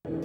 Hello,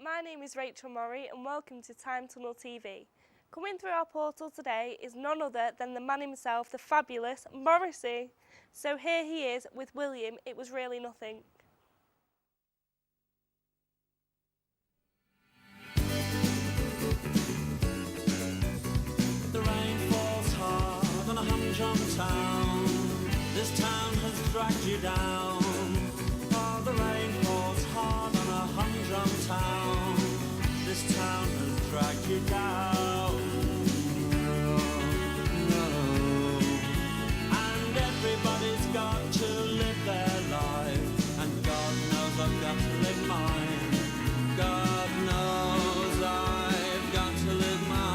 my name is Rachel Murray and welcome to Time Tunnel TV. Coming through our portal today is none other than the man himself, the fabulous Morrissey. So here he is with William, It Was Really Nothing. The rain falls hard on a humdrum town. This town has dragged you down. Oh, the rain falls hard on a humdrum town. This town has dragged you down. And everybody's got to live their life. And God knows I've got to live mine. God knows I've got to live mine.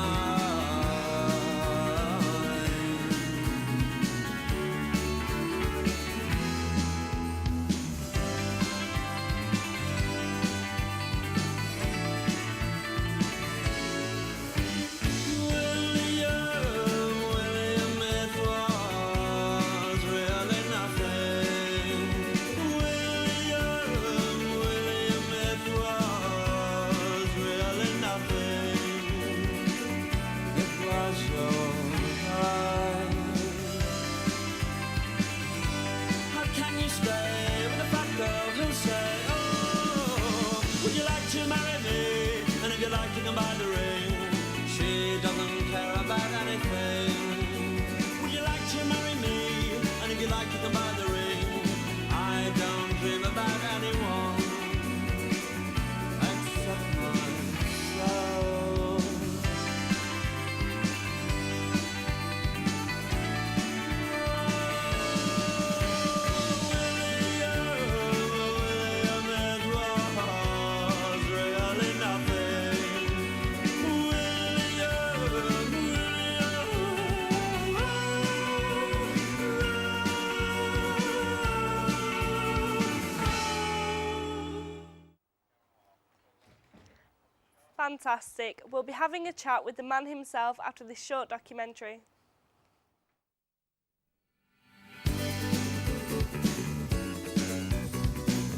Fantastic. We'll be having a chat with the man himself after this short documentary.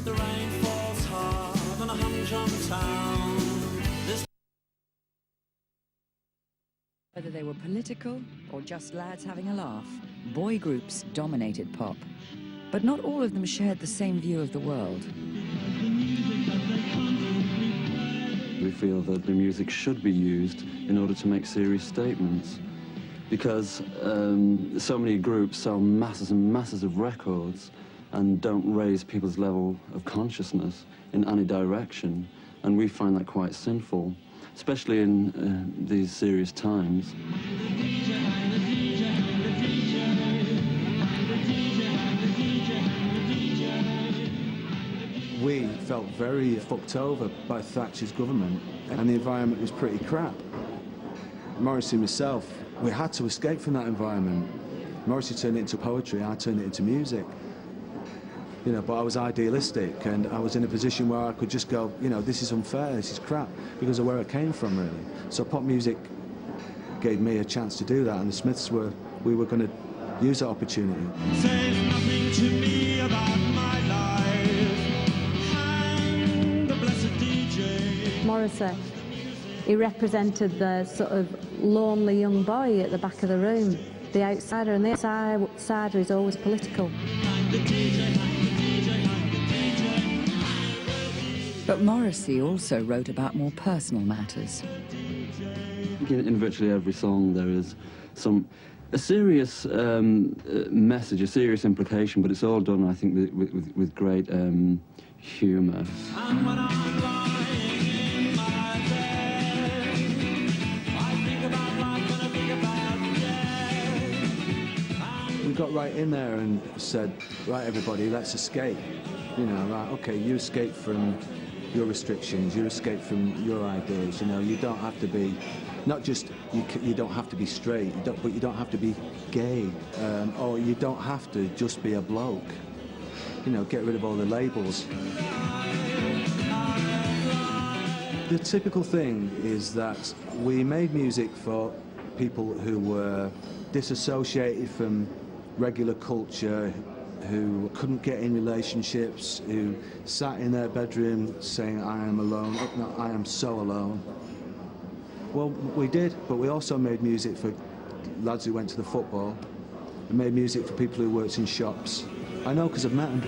The rain falls hard on a humdrum town. Whether they were political or just lads having a laugh, boy groups dominated pop. But not all of them shared the same view of the world. We feel that the music should be used in order to make serious statements, because so many groups sell masses and masses of records and don't raise people's level of consciousness in any direction, and we find that quite sinful, especially in these serious times. We felt very fucked over by Thatcher's government, and the environment was pretty crap. Morrissey and myself, we had to escape from that environment. Morrissey turned it into poetry, I turned it into music. You know, but I was idealistic, and I was in a position where I could just go, you know, this is unfair, this is crap, because of where I came from, really. So pop music gave me a chance to do that, and the Smiths we were going to use that opportunity. Says nothing to me about my life. Morrissey, he represented the sort of lonely young boy at the back of the room, the outsider, and the outsider is always political. But Morrissey also wrote about more personal matters. In virtually every song there is a serious message, a serious implication, but it's all done, I think, with great humour. We got right in there and said, right, everybody, let's escape. You know, right, okay, you escape from your restrictions, your escape from your ideas. You know, you don't have to be, not just, you don't have to be straight, but you don't have to be gay, or you don't have to just be a bloke. You know, get rid of all the labels. The typical thing is that we made music for people who were disassociated from regular culture, who couldn't get in relationships, who sat in their bedroom saying, I am alone, no, I am so alone. Well, we did, but we also made music for lads who went to the football. We made music for people who worked in shops. I know because I've met them.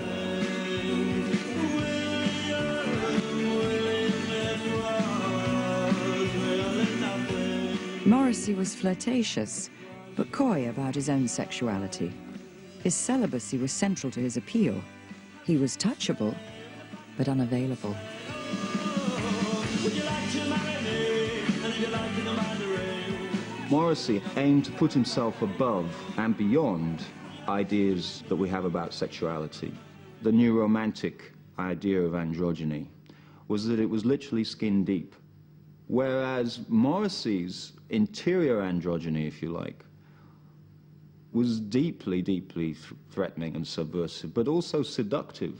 Morrissey was flirtatious, but coy about his own sexuality. His celibacy was central to his appeal. He was touchable, but unavailable. Morrissey aimed to put himself above and beyond ideas that we have about sexuality. The new romantic idea of androgyny was that it was literally skin deep, whereas Morrissey's interior androgyny, if you like, was deeply, deeply threatening and subversive, but also seductive.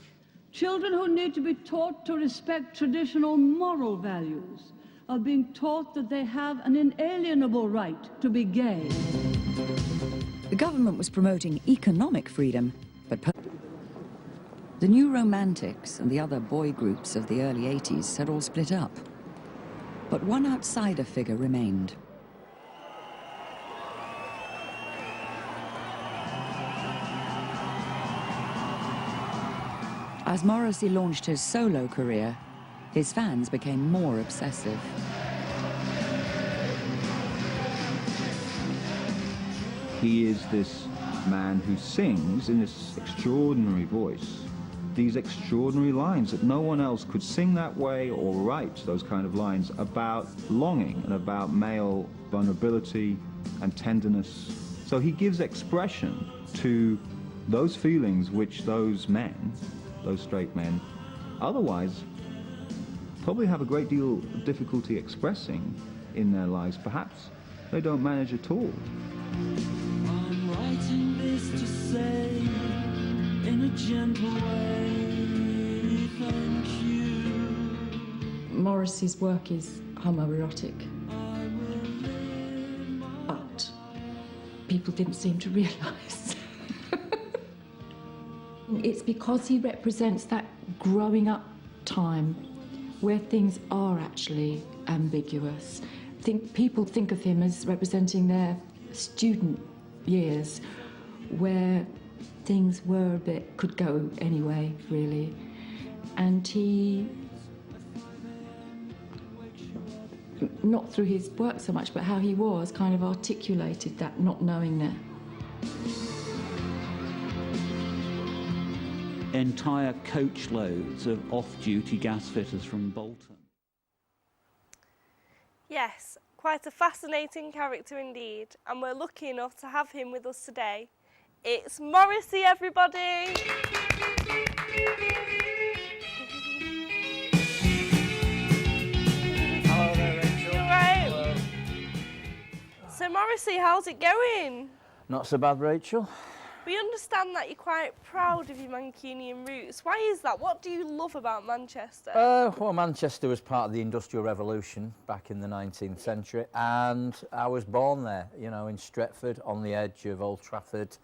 Children who need to be taught to respect traditional moral values are being taught that they have an inalienable right to be gay. The government was promoting economic freedom, but the New Romantics and the other boy groups of the early 80s had all split up. But one outsider figure remained. As Morrissey launched his solo career, his fans became more obsessive. He is this man who sings in this extraordinary voice, these extraordinary lines that no one else could sing that way or write those kind of lines about longing and about male vulnerability and tenderness. So he gives expression to those feelings which those men, those straight men, otherwise probably have a great deal of difficulty expressing in their lives. Perhaps they don't manage at all. I'm writing this to say in a gentle way, thank you. Morrissey's work is homoerotic, but people didn't seem to realise. It's because he represents that growing up time where things are actually ambiguous. People think of him as representing their student years where things were a bit, could go anyway, really. And he, not through his work so much, but how he was, kind of articulated that not knowing there. Entire coachloads of off-duty gas fitters from Bolton. Yes, quite a fascinating character indeed, and we're lucky enough to have him with us today. It's Morrissey, everybody! Hello there, Rachel. You all right? Hello. So Morrissey, how's it going? Not so bad, Rachel. We understand that you're quite proud of your Mancunian roots. Why is that? What do you love about Manchester? Well, Manchester was part of the Industrial Revolution back in the 19th century, and I was born there, you know, in Stretford, on the edge of Old Trafford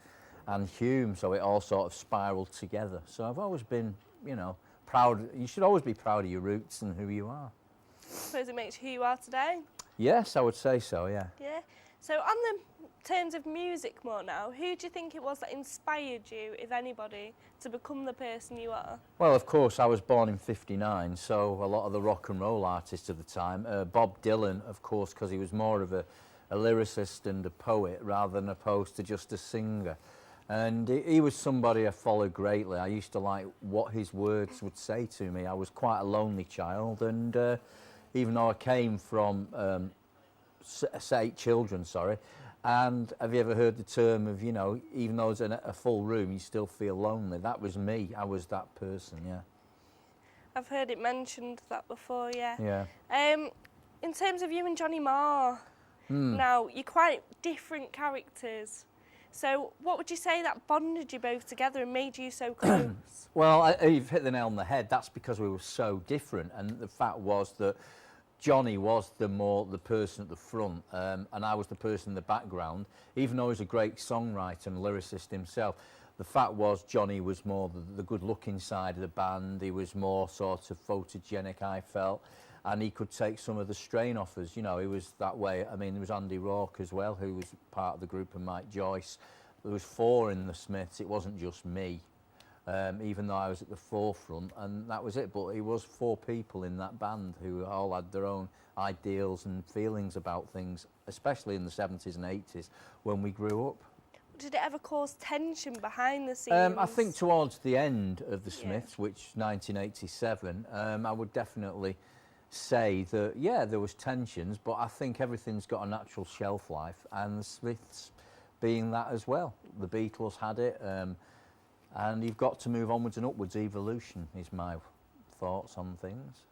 and Hume, so it all sort of spiralled together. So I've always been, you know, proud. You should always be proud of your roots and who you are. I suppose it makes you who you are today. Yes, I would say so, yeah. Yeah. So on the terms of music more now, who do you think it was that inspired you, if anybody, to become the person you are? Well, of course, I was born in '59, so a lot of the rock and roll artists of the time. Bob Dylan, of course, because he was more of a lyricist and a poet rather than opposed to just a singer. And he was somebody I followed greatly. I used to like what his words would say to me. I was quite a lonely child, and even though I came from 8 children, and have you ever heard the term of, you know, even though it's in a full room, you still feel lonely? That was me. I was that person, yeah. I've heard it mentioned that before, yeah. Yeah. In terms of you and Johnny Marr, now, you're quite different characters. So what would you say that bonded you both together and made you so close? Well, you've hit the nail on the head. That's because we were so different. And the fact was that Johnny was the person at the front, and I was the person in the background. Even though he was a great songwriter and lyricist himself, the fact was Johnny was more the good-looking side of the band. He was more sort of photogenic, I felt, and he could take some of the strain off us. You know, he was that way. I mean, there was Andy Rourke as well, who was part of the group, and Mike Joyce. There was 4 in the Smiths. It wasn't just me, even though I was at the forefront, and that was it. But it was 4 people in that band who all had their own ideals and feelings about things, especially in the 70s and 80s when we grew up. Did it ever cause tension behind the scenes? I think towards the end of the Smiths, which 1987, I would definitely say that, yeah, there was tensions, but I think everything's got a natural shelf life, and the Smiths being that as well. The Beatles had it, and you've got to move onwards and upwards. Evolution is my thoughts on things.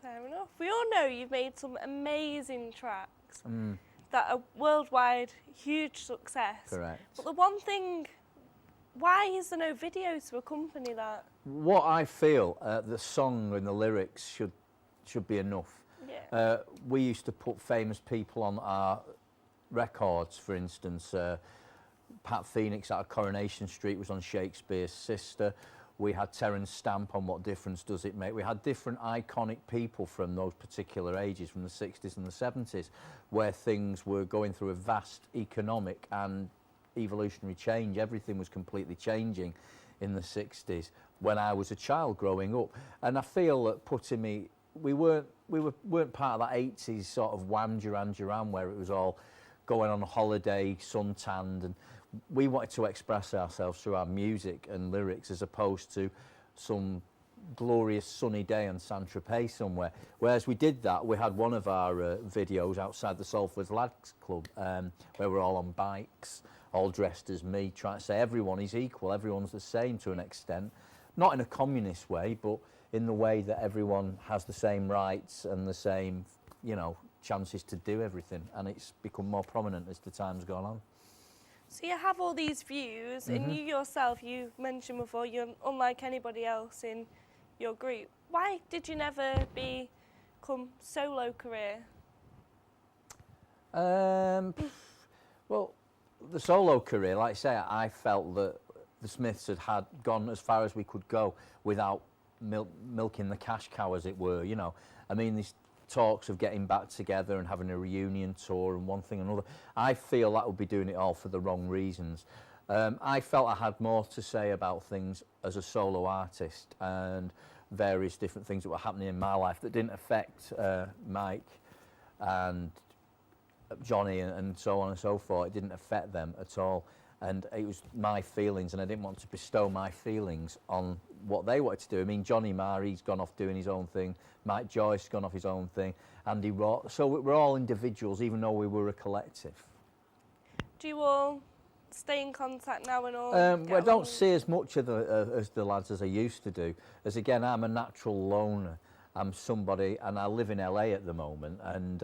Fair enough. We all know you've made some amazing tracks that are worldwide huge success. Correct. But the one thing, why is there no video to accompany that? What I feel, the song and the lyrics should be enough. Yeah. We used to put famous people on our records, for instance. Pat Phoenix out of Coronation Street was on Shakespeare's Sister. We had Terence Stamp on What Difference Does It Make. We had different iconic people from those particular ages, from the 60s and the 70s, where things were going through a vast economic and evolutionary change. Everything was completely changing in the 60s when I was a child growing up. And I feel that putting me, we weren't part of that 80s sort of wham Duran Duran where it was all going on holiday, suntanned, and we wanted to express ourselves through our music and lyrics as opposed to some glorious sunny day on Saint-Tropez somewhere. Whereas we did that, we had one of our videos outside the Salford Lads Club where we're all on bikes, all dressed as me, trying to say everyone is equal, everyone's the same to an extent. Not in a communist way, but in the way that everyone has the same rights and the same, you know, chances to do everything. And it's become more prominent as the time's gone on. So you have all these views, and you yourself, you mentioned before, you're unlike anybody else in your group. Why did you never become solo career? Well, the solo career, like I say, I felt that the Smiths had gone as far as we could go without milking the cash cow, as it were, you know. I mean, these talks of getting back together and having a reunion tour and one thing and another, I feel that would be doing it all for the wrong reasons. I felt I had more to say about things as a solo artist and various different things that were happening in my life that didn't affect Mike and Johnny and so on and so forth. It didn't affect them at all, and it was my feelings, and I didn't want to bestow my feelings on what they wanted to do. I mean, Johnny Marr, he's gone off doing his own thing. Mike Joyce gone off his own thing. Andy Rourke. So we're all individuals, even though we were a collective. Do you all stay in contact now and all? Well, I don't see as much of as the lads as I used to do. As again, I'm a natural loner. I'm somebody, and I live in LA at the moment, and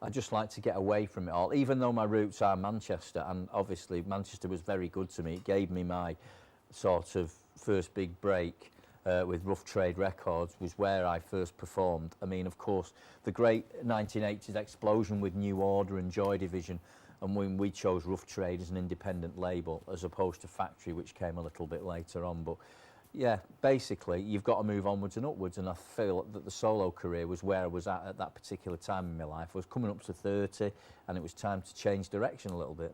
I just like to get away from it all. Even though my roots are Manchester, and obviously Manchester was very good to me. It gave me my sort of first big break. With Rough Trade Records was where I first performed. I mean, of course, the great 1980s explosion with New Order and Joy Division, and when we chose Rough Trade as an independent label as opposed to Factory, which came a little bit later on. But yeah, basically, you've got to move onwards and upwards, and I feel that the solo career was where I was at that particular time in my life. I was coming up to 30, and it was time to change direction a little bit.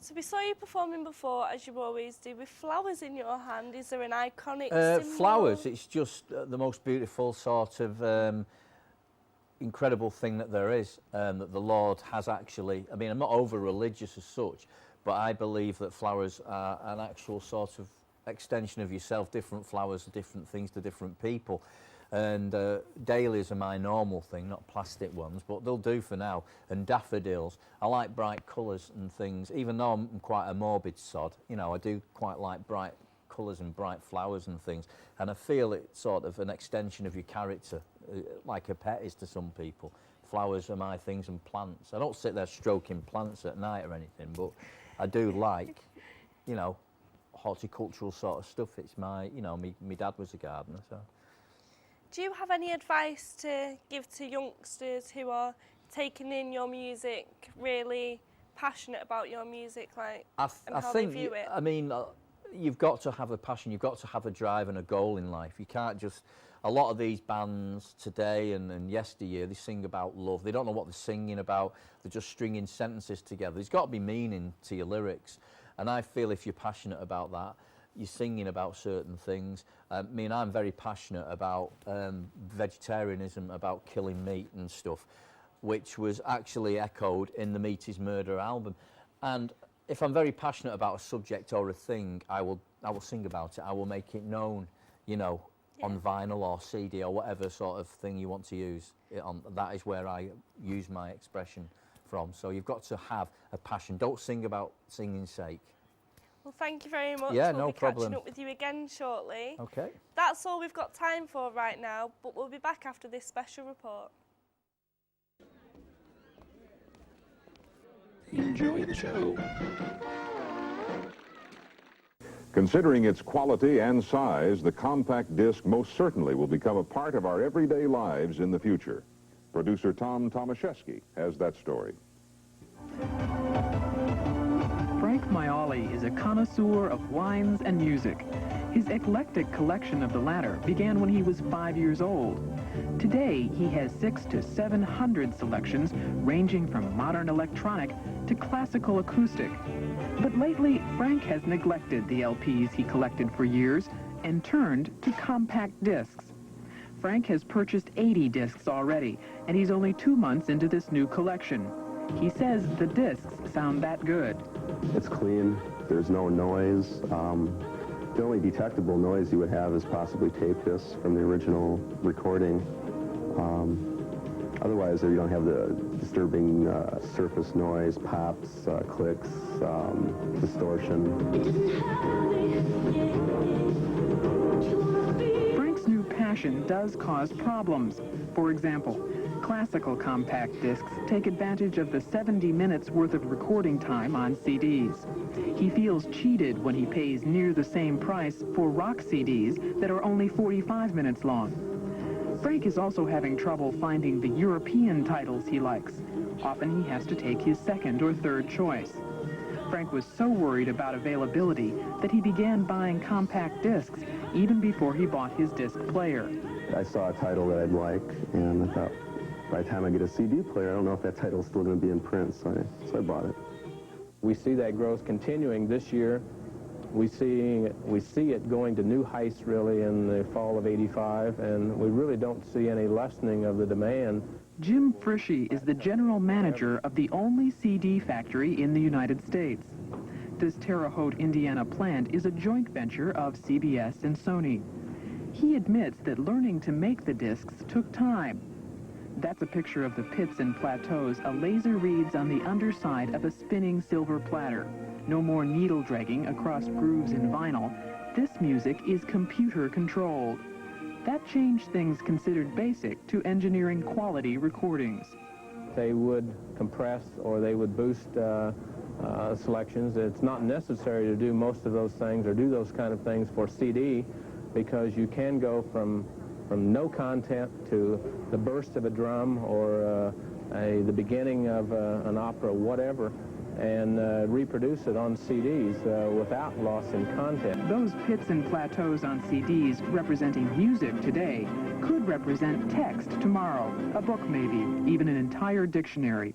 So we saw you performing before, as you always do, with flowers in your hand. Is there an iconic symbol? Flowers, it's just the most beautiful sort of incredible thing that there is, that the Lord has actually, I mean, I'm not over-religious as such, but I believe that flowers are an actual sort of extension of yourself. Different flowers are different things to different people. And dahlias are my normal thing, not plastic ones, but they'll do for now. And daffodils, I like bright colours and things, even though I'm quite a morbid sod, you know, I do quite like bright colours and bright flowers and things. And I feel it's sort of an extension of your character, like a pet is to some people. Flowers are my things and plants. I don't sit there stroking plants at night or anything, but I do like, you know, horticultural sort of stuff. It's my, you know, my dad was a gardener, so. Do you have any advice to give to youngsters who are taking in your music, really passionate about your music, like, and how they view it? I mean, you've got to have a passion, you've got to have a drive and a goal in life. You can't just, a lot of these bands today and yesteryear, they sing about love. They don't know what they're singing about. They're just stringing sentences together. There's got to be meaning to your lyrics. And I feel if you're passionate about that, you're singing about certain things. I mean, I'm very passionate about vegetarianism, about killing meat and stuff, which was actually echoed in the Meat is Murder album. And if I'm very passionate about a subject or a thing, I will sing about it. I will make it known, you know, on vinyl or CD or whatever sort of thing you want to use it on. That is where I use my expression from. So you've got to have a passion. Don't sing about singing's sake. Well, thank you very much. Yeah, we'll no be problem. catching up with you again shortly. Okay. That's all we've got time for right now, but we'll be back after this special report. Enjoy the show. Considering its quality and size, the compact disc most certainly will become a part of our everyday lives in the future. Producer Tom Tomaszewski has that story. Frank Maioli is a connoisseur of wines and music. His eclectic collection of the latter began when he was 5 years old. Today, he has 600 to 700 selections ranging from modern electronic to classical acoustic. But lately, Frank has neglected the LPs he collected for years and turned to compact discs. Frank has purchased 80 discs already, and he's only 2 months into this new collection. He says the discs sound that good. It's clean, there's no noise. The only detectable noise you would have is possibly tape discs from the original recording. Otherwise, you don't have the disturbing surface noise, pops, clicks, distortion. Frank's new passion does cause problems. For example, classical compact discs take advantage of the 70 minutes worth of recording time on CDs. He feels cheated when he pays near the same price for rock CDs that are only 45 minutes long. Frank is also having trouble finding the European titles he likes. Often he has to take his second or third choice. Frank was so worried about availability that he began buying compact discs even before he bought his disc player. I saw a title that I'd like, and I thought, by the time I get a CD player, I don't know if that title's still going to be in print, so I bought it. We see that growth continuing this year. We see it going to new heights, really, in the fall of '85, and we really don't see any lessening of the demand. Jim Frischi is the general manager of the only CD factory in the United States. This Terre Haute, Indiana plant is a joint venture of CBS and Sony. He admits that learning to make the discs took time. That's a picture of the pits and plateaus a laser reads on the underside of a spinning silver platter. No more needle dragging across grooves in vinyl. This music is computer controlled. That changed things considered basic to engineering quality recordings. They would compress or they would boost selections. It's not necessary to do most of those things or do those kind of things for CD, because you can go from no content to the burst of a drum or the beginning of an opera, whatever, and reproduce it on CDs without loss in content. Those pits and plateaus on CDs representing music today could represent text tomorrow, a book maybe, even an entire dictionary.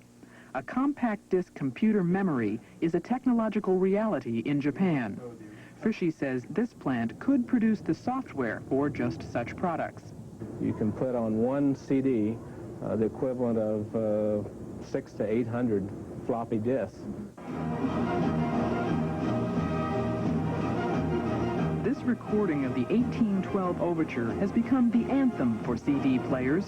A compact disc computer memory is a technological reality in Japan. Frischi says this plant could produce the software for just such products. You can put on one CD the equivalent of 600 to 800 floppy disks. This recording of the 1812 Overture has become the anthem for CD players.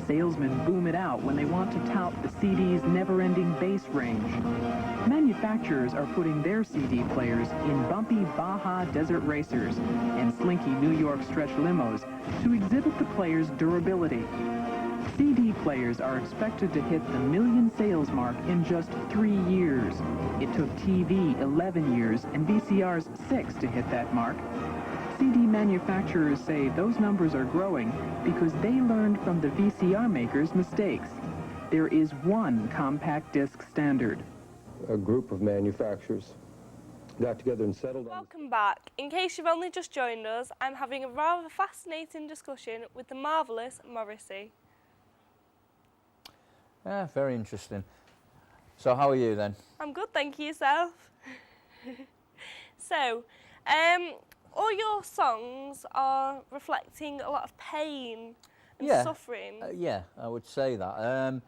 Salesmen boom it out when they want to tout the CD's never-ending bass range. Manufacturers are putting their CD players in bumpy Baja Desert Racers and slinky New York stretch limos to exhibit the player's durability. CD players are expected to hit the million sales mark in just 3 years. It took TV 11 years and VCRs 6 to hit that mark. CD manufacturers say those numbers are growing because they learned from the VCR makers' mistakes. There is one compact disc standard. A group of manufacturers got together and settled on... Welcome back. In case you've only just joined us, I'm having a rather fascinating discussion with the marvellous Morrissey. Yeah, very interesting. So how are you then? I'm good, thank you. Yourself? So, all your songs are reflecting a lot of pain and suffering. Yeah, I would say that.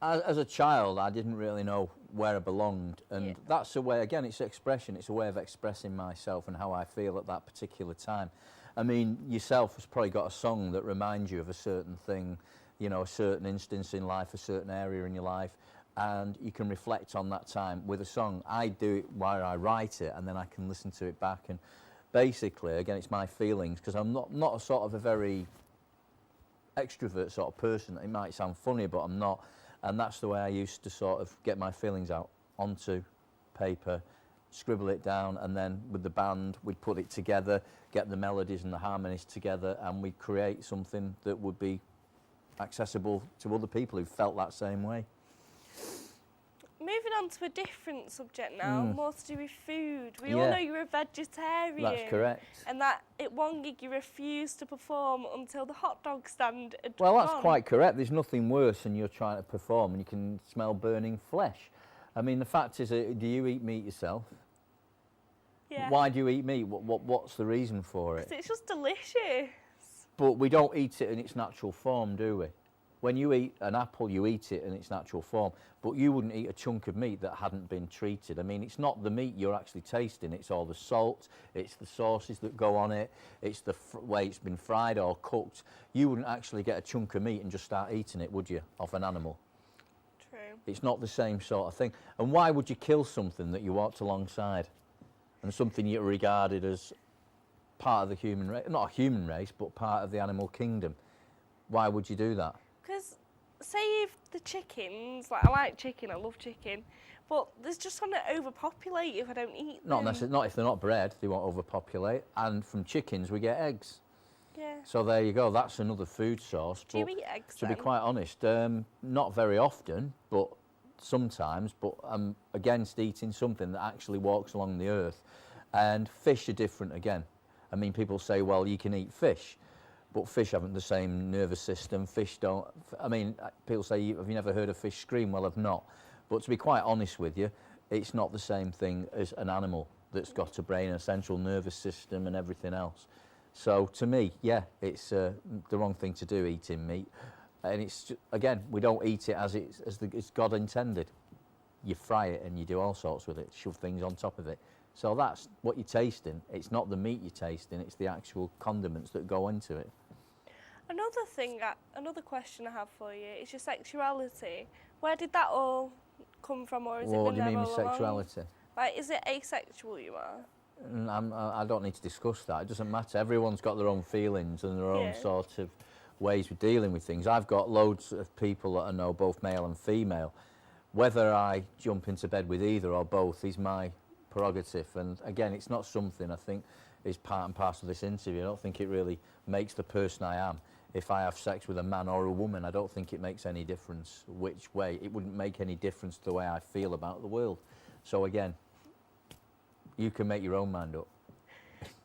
As a child, I didn't really know where I belonged, and that's a way, again, it's expression, it's a way of expressing myself and how I feel at that particular time. I mean, yourself has probably got a song that reminds you of a certain thing, you know, a certain instance in life, a certain area in your life, and you can reflect on that time with a song. I do it while I write it, and then I can listen to it back, and basically, again, it's my feelings, because I'm not a sort of a very extrovert sort of person. It might sound funny, but I'm not, and that's the way I used to sort of get my feelings out onto paper, scribble it down, and then with the band, we'd put it together, get the melodies and the harmonies together, and we'd create something that would be accessible to other people who felt that same way. Moving on to a different subject now, more to do with food. We all know you're a vegetarian. That's correct. And that at one gig you refused to perform until the hot dog stand had Well, that's gone. quite correct. There's nothing worse than you're trying to perform and you can smell burning flesh. I mean, the fact is, do you eat meat yourself? Yeah. Why do you eat meat? What's the reason for it? 'Cause it's just delicious. But we don't eat it in its natural form, do we? When you eat an apple, you eat it in its natural form, but you wouldn't eat a chunk of meat that hadn't been treated. I mean, it's not the meat you're actually tasting, it's all the salt, it's the sauces that go on it, it's the way it's been fried or cooked. You wouldn't actually get a chunk of meat and just start eating it, would you, off an animal? True. It's not the same sort of thing. And why would you kill something that you walked alongside and something you regarded as part of the human race, not a human race, but part of the animal kingdom? Why would you do that? Because say if the chickens, like I like chicken, I love chicken, but there's just going to overpopulate if I don't eat them. Not necessarily, not if they're not bred, they won't overpopulate. And from chickens we get eggs. Yeah. So there you go, that's another food source. Do you eat eggs To then? be quite honest, not very often, but sometimes, but I'm against eating something that actually walks along the earth. And fish are different again. I mean, people say, well, you can eat fish. But fish haven't the same nervous system. Fish don't. I mean, people say, have you never heard a fish scream? Well, I've not. But to be quite honest with you, it's not the same thing as an animal that's got a brain, a central nervous system, and everything else. So to me, yeah, it's the wrong thing to do, eating meat. And it's again, we don't eat it as it's God intended. You fry it and you do all sorts with it, shove things on top of it. So that's what you're tasting. It's not the meat you're tasting; it's the actual condiments that go into it. Another question I have for you is your sexuality. Where did that all come from, or is it been What do you mean there with all along? sexuality? Like, is it asexual you are? I don't need to discuss that. It doesn't matter. Everyone's got their own feelings and their own sort of ways of dealing with things. I've got loads of people that I know, both male and female. Whether I jump into bed with either or both is my prerogative. And again, it's not something I think is part and parcel of this interview. I don't think it really makes the person I am. If I have sex with a man or a woman, I don't think it makes any difference which way. It wouldn't make any difference to the way I feel about the world. So again, you can make your own mind up.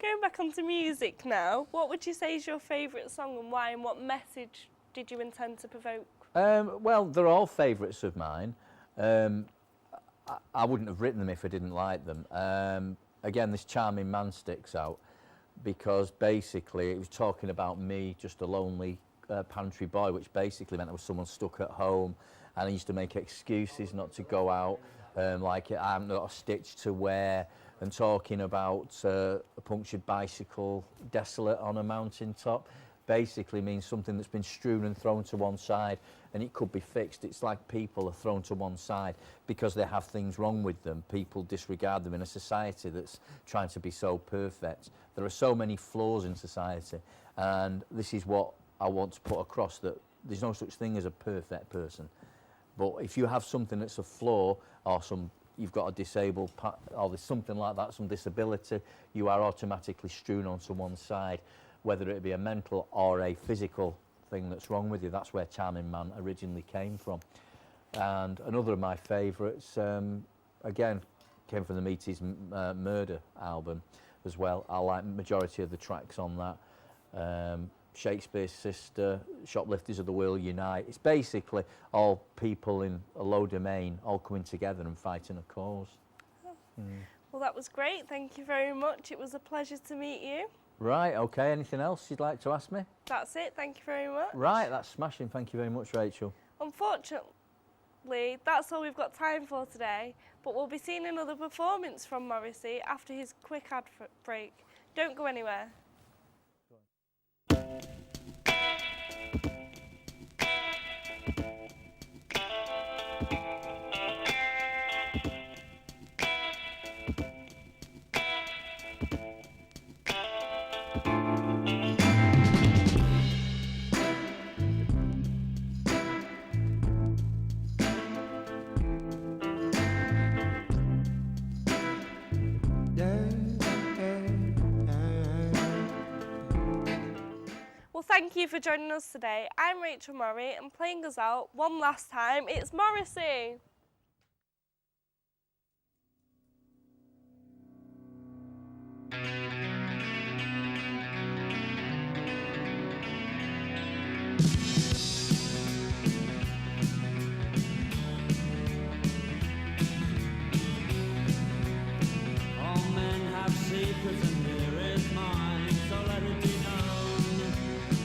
Going back onto music now, what would you say is your favourite song and why, and what message did you intend to provoke? Well, they're all favourites of mine. I wouldn't have written them if I didn't like them. Again, this Charming Man sticks out because basically it was talking about me, just a lonely pantry boy, which basically meant I was someone stuck at home, and I used to make excuses not to go out, like I haven't got a stitch to wear, and talking about a punctured bicycle desolate on a mountain top basically means something that's been strewn and thrown to one side, and it could be fixed. It's like people are thrown to one side because they have things wrong with them. People disregard them in a society that's trying to be so perfect. There are so many flaws in society, and this is what I want to put across, that there's no such thing as a perfect person. But if you have something that's a flaw, or you've got a disabled or there's something like that, some disability, you are automatically strewn onto one side, whether it be a mental or a physical thing that's wrong with you. That's where Charming Man originally came from. And another of my favourites, again, came from the Meaties Murder album as well. I like majority of the tracks on that. Shakespeare's Sister, Shoplifters of the World Unite. It's basically all people in a low domain all coming together and fighting a cause. Well, that was great. Thank you very much. It was a pleasure to meet you. Right, okay. Anything else you'd like to ask me? That's it. Thank you very much. Right, that's smashing. Thank you very much, Rachel. Unfortunately, that's all we've got time for today, but we'll be seeing another performance from Morrissey after his quick ad break. Don't go anywhere. Well, thank you for joining us today. I'm Rachel Murray, and playing us out one last time, it's Morrissey. All men have secrets and here is mine, so let it be known.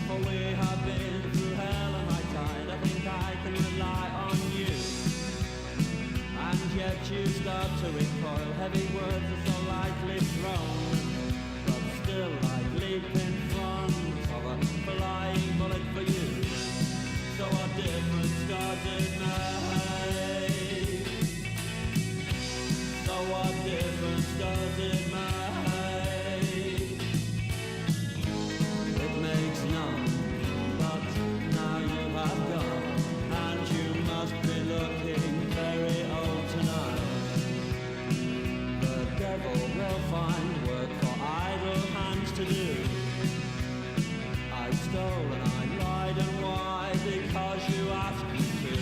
For we have been through hell and high tide, I think I can rely on you. And yet you start to recoil, heavy words are so lightly thrown, but still I leap in front of a flying bullet for you. So what difference does it make? So what difference does it make? It makes none, but now you have gone, and you must be looking very old tonight. The devil will find work for idle hands to do. I stole and I lied, and why? Because you asked me to.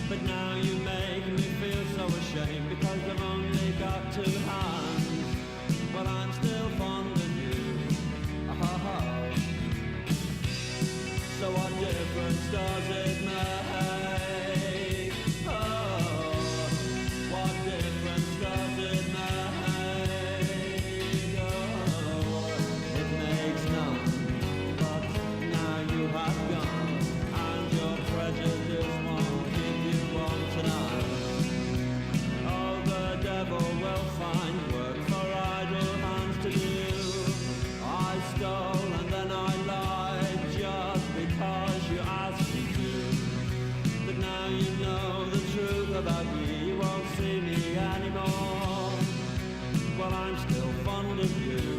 But now you make me feel so ashamed, because I've only got two hands. But I'm still fond of you. Oh. So what difference does it make? Oh, what difference does it make? Oh, it makes none, but now you have gone, and your prejudice won't keep you on tonight. Oh, the devil will find work for idle hands to do. I stole and then I lied just because you asked me to. But now you know the truth about me, you won't see me anymore. Well, I'm still fond of you.